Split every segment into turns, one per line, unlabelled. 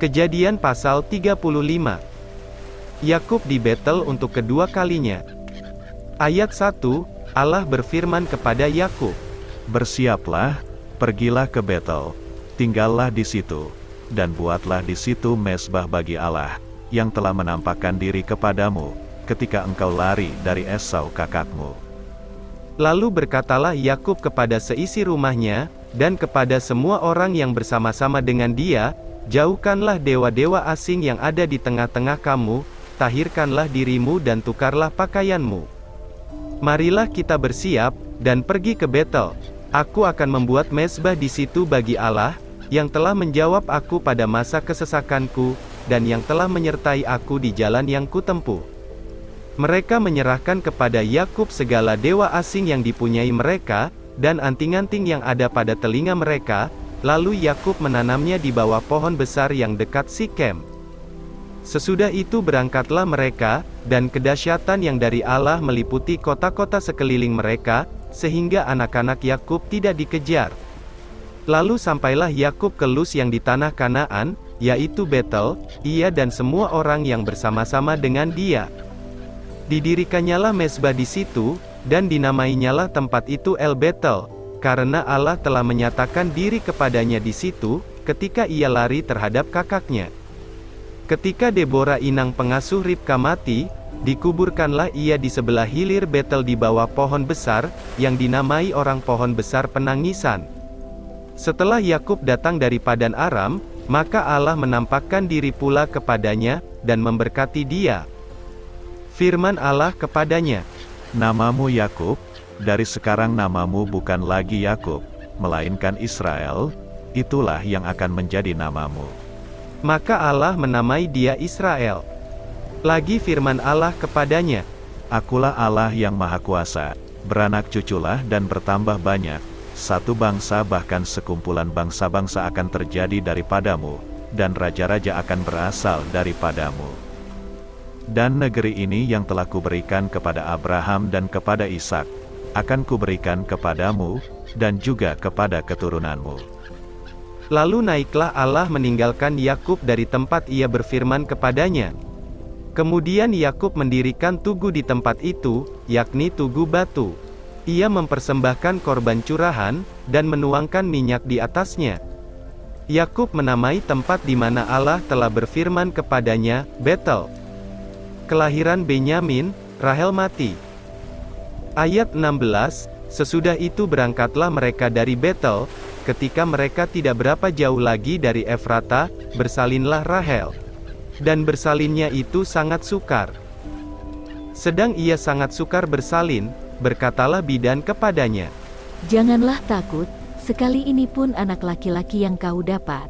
Kejadian pasal 35. Yakub di Betel untuk kedua kalinya. Ayat 1, Allah berfirman kepada Yakub,
"Bersiaplah, pergilah ke Betel, tinggallah di situ, dan buatlah di situ mezbah bagi Allah, yang telah menampakkan diri kepadamu, ketika engkau lari dari Esau kakakmu."
Lalu berkatalah Yakub kepada seisi rumahnya, dan kepada semua orang yang bersama-sama dengan dia, "Jauhkanlah dewa-dewa asing yang ada di tengah-tengah kamu, tahirkanlah dirimu dan tukarlah pakaianmu. Marilah kita bersiap, dan pergi ke Betel. Aku akan membuat mezbah di situ bagi Allah, yang telah menjawab aku pada masa kesesakanku, dan yang telah menyertai aku di jalan yang kutempuh." Mereka menyerahkan kepada Yakub segala dewa asing yang dipunyai mereka, dan anting-anting yang ada pada telinga mereka, lalu Yakub menanamnya di bawah pohon besar yang dekat Sikem. Sesudah itu berangkatlah mereka, dan kedahsyatan yang dari Allah meliputi kota-kota sekeliling mereka, sehingga anak-anak Yakub tidak dikejar. Lalu sampailah Yakub ke Luz yang di tanah Kanaan, yaitu Betel, ia dan semua orang yang bersama-sama dengan dia. Didirikannya mezbah di situ, dan dinamainyalah tempat itu El Betel, karena Allah telah menyatakan diri kepadanya di situ, ketika ia lari terhadap kakaknya. Ketika Deborah inang pengasuh Ribka mati, dikuburkanlah ia di sebelah hilir Betel di bawah pohon besar, yang dinamai orang pohon besar penangisan. Setelah Yakub datang dari Padan Aram, maka Allah menampakkan diri pula kepadanya, dan memberkati dia. Firman Allah kepadanya,
"Namamu Yakub, dari sekarang namamu bukan lagi Yakub, melainkan Israel, itulah yang akan menjadi namamu."
Maka Allah menamai dia Israel. Lagi firman Allah kepadanya,
"Akulah Allah yang Maha Kuasa, beranak cuculah dan bertambah banyak, satu bangsa bahkan sekumpulan bangsa-bangsa akan terjadi daripadamu, dan raja-raja akan berasal daripadamu. Dan negeri ini yang telah kuberikan kepada Abraham dan kepada Ishak, akan kuberikan kepadamu, dan juga kepada keturunanmu."
Lalu naiklah Allah meninggalkan Yakub dari tempat ia berfirman kepadanya. Kemudian Yakub mendirikan tugu di tempat itu, yakni Tugu Batu. Ia mempersembahkan korban curahan, dan menuangkan minyak di atasnya. Yakub menamai tempat di mana Allah telah berfirman kepadanya, Betel. Kelahiran Benyamin, Rahel mati. Ayat 16, sesudah itu berangkatlah mereka dari Betel, ketika mereka tidak berapa jauh lagi dari Efrata, bersalinlah Rahel. Dan bersalinnya itu sangat sukar. Sedang ia sangat sukar bersalin, berkatalah bidan kepadanya,
"Janganlah takut, sekali ini pun anak laki-laki yang kau dapat."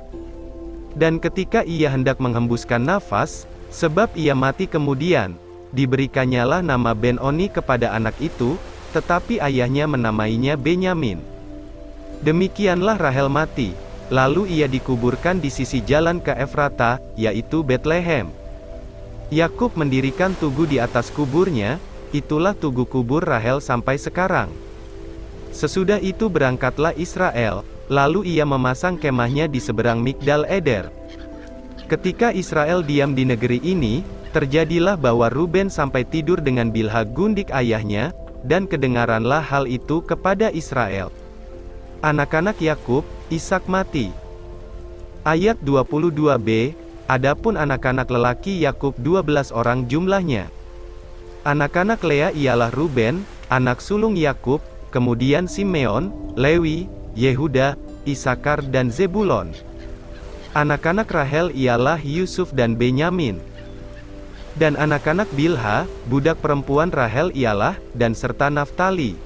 Dan ketika ia hendak menghembuskan nafas, sebab ia mati kemudian, diberikannya nama Ben-Oni kepada anak itu, tetapi ayahnya menamainya Benyamin. Demikianlah Rahel mati, lalu ia dikuburkan di sisi jalan ke Efrata, yaitu Betlehem. Yakub mendirikan tugu di atas kuburnya, itulah tugu kubur Rahel sampai sekarang. Sesudah itu berangkatlah Israel, lalu ia memasang kemahnya di seberang Migdal Eder. Ketika Israel diam di negeri ini, terjadilah bahwa Ruben sampai tidur dengan Bilha gundik ayahnya, dan kedengaranlah hal itu kepada Israel. Anak-anak Yakub, Ishak mati. Ayat 22b, adapun anak-anak lelaki Yakub 12 orang jumlahnya. Anak-anak Lea ialah Ruben, anak sulung Yakub, kemudian Simeon, Lewi, Yehuda, Isakar dan Zebulon. Anak-anak Rahel ialah Yusuf dan Benyamin. Dan anak-anak Bilha, budak perempuan Rahel ialah, dan serta Naftali.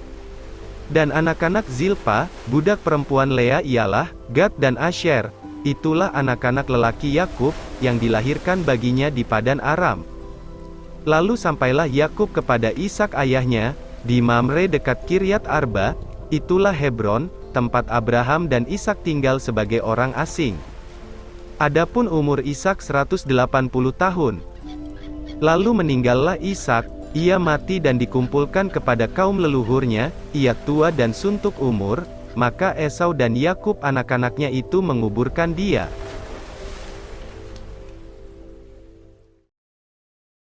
Dan anak-anak Zilpa, budak perempuan Lea ialah, Gad dan Asher. Itulah anak-anak lelaki Yakub, yang dilahirkan baginya di Padan Aram. Lalu sampailah Yakub kepada Ishak ayahnya, di Mamre dekat Kiryat Arba, itulah Hebron, tempat Abraham dan Ishak tinggal sebagai orang asing. Adapun umur Ishak 180 tahun. Lalu meninggallah Ishak, ia mati dan dikumpulkan kepada kaum leluhurnya, ia tua dan suntuk umur, maka Esau dan Yakub anak-anaknya itu menguburkan dia.